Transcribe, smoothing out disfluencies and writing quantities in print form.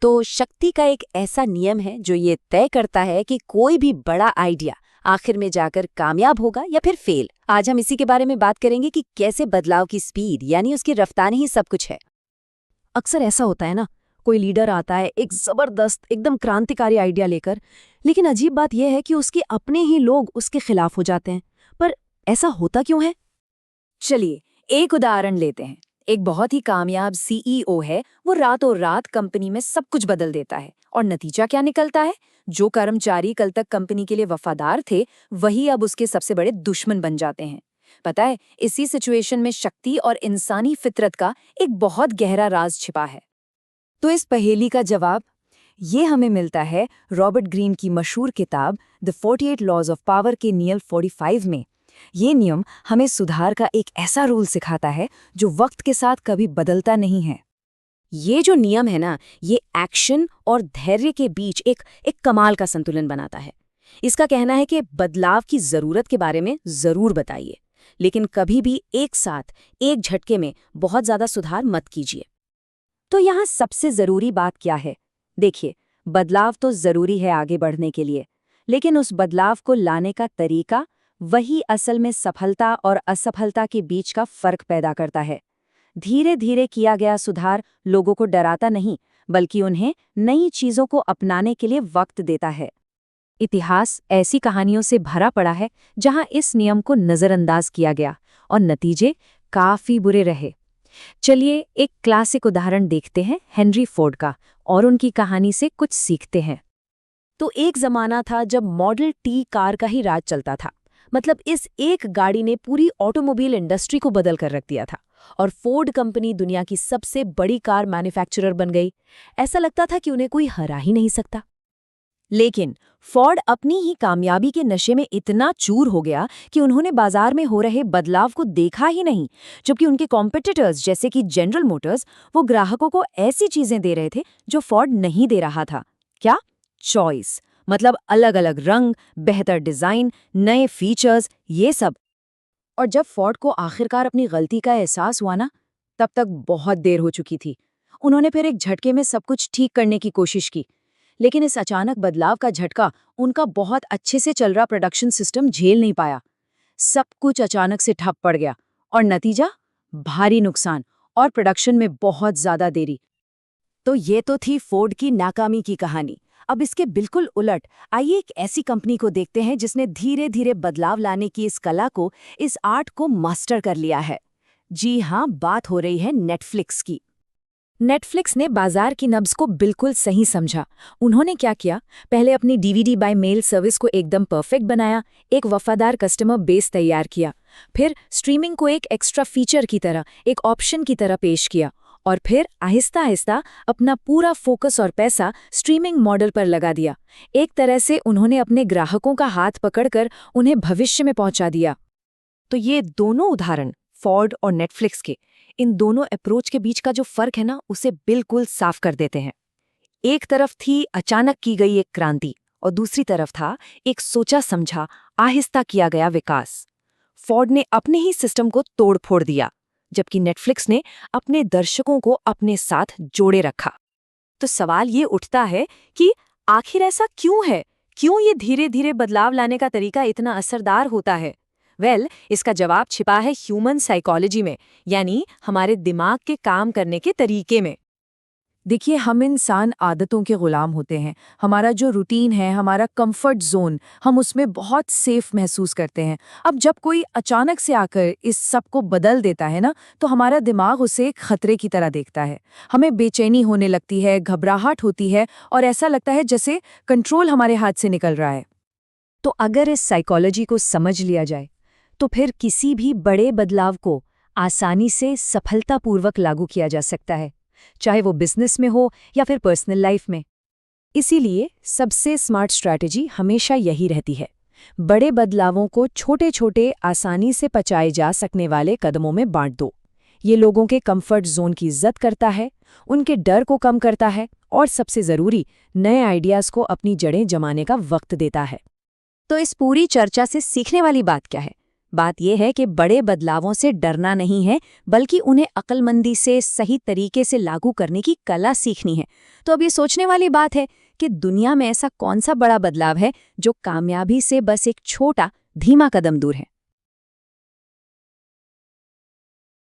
तो शक्ति का एक ऐसा नियम है जो ये तय करता है कि कोई भी बड़ा आइडिया आखिर में जाकर कामयाब होगा या फिर फेल। आज हम इसी के बारे में बात करेंगे कि कैसे बदलाव की स्पीड यानी उसकी रफ्तार ही सब कुछ है। अक्सर ऐसा होता है ना, कोई लीडर आता है एक जबरदस्त एकदम क्रांतिकारी आइडिया लेकर, लेकिन अजीब बात यह है कि उसके अपने ही लोग उसके खिलाफ हो जाते हैं। पर ऐसा होता क्यों है? चलिए एक उदाहरण लेते हैं। एक बहुत ही कामयाब सीईओ है, वो रातों रात कंपनी में सब कुछ बदल देता है और नतीजा क्या निकलता है? जो कर्मचारी कल तक कंपनी के लिए वफादार थे, वही अब उसके सबसे बड़े दुश्मन बन जाते हैं। पता है, इसी सिचुएशन में शक्ति और इंसानी फितरत का एक बहुत गहरा राज छिपा है। तो इस पहेली का जवाब ये हमें मिलता है रॉबर्ट ग्रीन की मशहूर किताब द 48 लॉज ऑफ पावर के नियम 45 में। ये नियम हमें सुधार का एक ऐसा रूल सिखाता है जो वक्त के साथ कभी बदलता नहीं है। ये जो नियम है ना, ये एक्शन और धैर्य के बीच एक कमाल का संतुलन बनाता है। इसका कहना है कि बदलाव की जरूरत के बारे में जरूर बताइए, लेकिन कभी भी एक साथ एक झटके में बहुत ज्यादा सुधार मत कीजिए। तो यहाँ सबसे जरूरी बात क्या है? देखिए, बदलाव तो जरूरी है आगे बढ़ने के लिए, लेकिन उस बदलाव को लाने का तरीका वही असल में सफलता और असफलता के बीच का फर्क पैदा करता है। धीरे धीरे किया गया सुधार लोगों को डराता नहीं, बल्कि उन्हें नई चीजों को अपनाने के लिए वक्त देता है। इतिहास ऐसी कहानियों से भरा पड़ा है जहां इस नियम को नजरअंदाज किया गया और नतीजे काफी बुरे रहे। चलिए एक क्लासिक उदाहरण देखते हैं हेनरी फोर्ड का, और उनकी कहानी से कुछ सीखते हैं। तो एक जमाना था जब मॉडल टी कार का ही राज चलता था। मतलब इस एक गाड़ी ने पूरी ऑटोमोबाइल इंडस्ट्री को बदल कर रख दिया था और फोर्ड कंपनी दुनिया की सबसे बड़ी कार मैन्युफैक्चरर बन गई। ऐसा लगता था कि उन्हें कोई हरा ही नहीं सकता। लेकिन फोर्ड अपनी ही कामयाबी के नशे में इतना चूर हो गया कि उन्होंने बाजार में हो रहे बदलाव को देखा ही नहीं, जबकि उनके कॉम्पिटिटर्स जैसे कि जनरल मोटर्स वो ग्राहकों को ऐसी चीजें दे रहे थे जो फोर्ड नहीं दे रहा था। क्या? चॉइस, मतलब अलग अलग रंग, बेहतर डिजाइन, नए फीचर्स, ये सब। और जब फोर्ड को आखिरकार अपनी गलती का एहसास हुआ ना, तब तक बहुत देर हो चुकी थी। उन्होंने फिर एक झटके में सब कुछ ठीक करने की कोशिश की, लेकिन इस अचानक बदलाव का झटका उनका बहुत अच्छे से चल रहा प्रोडक्शन सिस्टम झेल नहीं पाया। सब कुछ अचानक से ठप पड़ गया और नतीजा भारी नुकसान और प्रोडक्शन में बहुत ज्यादा देरी। तो ये तो थी फोर्ड की नाकामी की कहानी। अब इसके बिल्कुल उलट आइए एक ऐसी कंपनी को देखते हैं जिसने धीरे धीरे बदलाव लाने की इस कला को, इस आर्ट को मास्टर कर लिया है। जी हाँ, बात हो रही है नेटफ्लिक्स की। नेटफ्लिक्स ने बाजार की नब्ज को बिल्कुल सही समझा। उन्होंने क्या किया? पहले अपनी डीवीडी बाय मेल सर्विस को एकदम परफेक्ट बनाया, एक वफादार कस्टमर बेस तैयार किया, फिर स्ट्रीमिंग को एक एक्स्ट्रा फीचर की तरह, एक ऑप्शन की तरह पेश किया, और फिर आहिस्ता आहिस्ता अपना पूरा फोकस और पैसा स्ट्रीमिंग मॉडल पर लगा दिया। एक तरह से उन्होंने अपने ग्राहकों का हाथ पकड़कर उन्हें भविष्य में पहुंचा दिया। तो ये दोनों उदाहरण फोर्ड और नेटफ्लिक्स के, इन दोनों अप्रोच के बीच का जो फर्क है ना, उसे बिल्कुल साफ कर देते हैं। एक तरफ थी अचानक की गई एक क्रांति और दूसरी तरफ था एक सोचा समझा आहिस्ता किया गया विकास। फोर्ड ने अपने ही सिस्टम को तोड़ फोड़ दिया, जबकि नेटफ्लिक्स ने अपने दर्शकों को अपने साथ जोड़े रखा। तो सवाल ये उठता है कि आखिर ऐसा क्यों है? क्यों ये धीरे धीरे बदलाव लाने का तरीका इतना असरदार होता है? इसका जवाब छिपा है ह्यूमन साइकोलॉजी में, यानी हमारे दिमाग के काम करने के तरीके में। देखिए, हम इंसान आदतों के गुलाम होते हैं। हमारा जो रूटीन है, हमारा कंफर्ट जोन, हम उसमें बहुत सेफ महसूस करते हैं। अब जब कोई अचानक से आकर इस सब को बदल देता है ना, तो हमारा दिमाग उसे एक खतरे की तरह देखता है। हमें बेचैनी होने लगती है, घबराहट होती है और ऐसा लगता है जैसे कंट्रोल हमारे हाथ से निकल रहा है। तो अगर इस साइकोलॉजी को समझ लिया जाए, तो फिर किसी भी बड़े बदलाव को आसानी से सफलतापूर्वक लागू किया जा सकता है, चाहे वो बिजनेस में हो या फिर पर्सनल लाइफ में। इसीलिए सबसे स्मार्ट स्ट्रैटेजी हमेशा यही रहती है, बड़े बदलावों को छोटे छोटे आसानी से पचाए जा सकने वाले कदमों में बांट दो। ये लोगों के कंफर्ट जोन की इज्जत करता है, उनके डर को कम करता है और सबसे ज़रूरी, नए आइडियाज़ को अपनी जड़ें जमाने का वक्त देता है। तो इस पूरी चर्चा से सीखने वाली बात क्या है? बात यह है कि बड़े बदलावों से डरना नहीं है, बल्कि उन्हें अक्लमंदी से सही तरीके से लागू करने की कला सीखनी है। तो अब ये सोचने वाली बात है कि दुनिया में ऐसा कौन सा बड़ा बदलाव है जो कामयाबी से बस एक छोटा, धीमा कदम दूर है।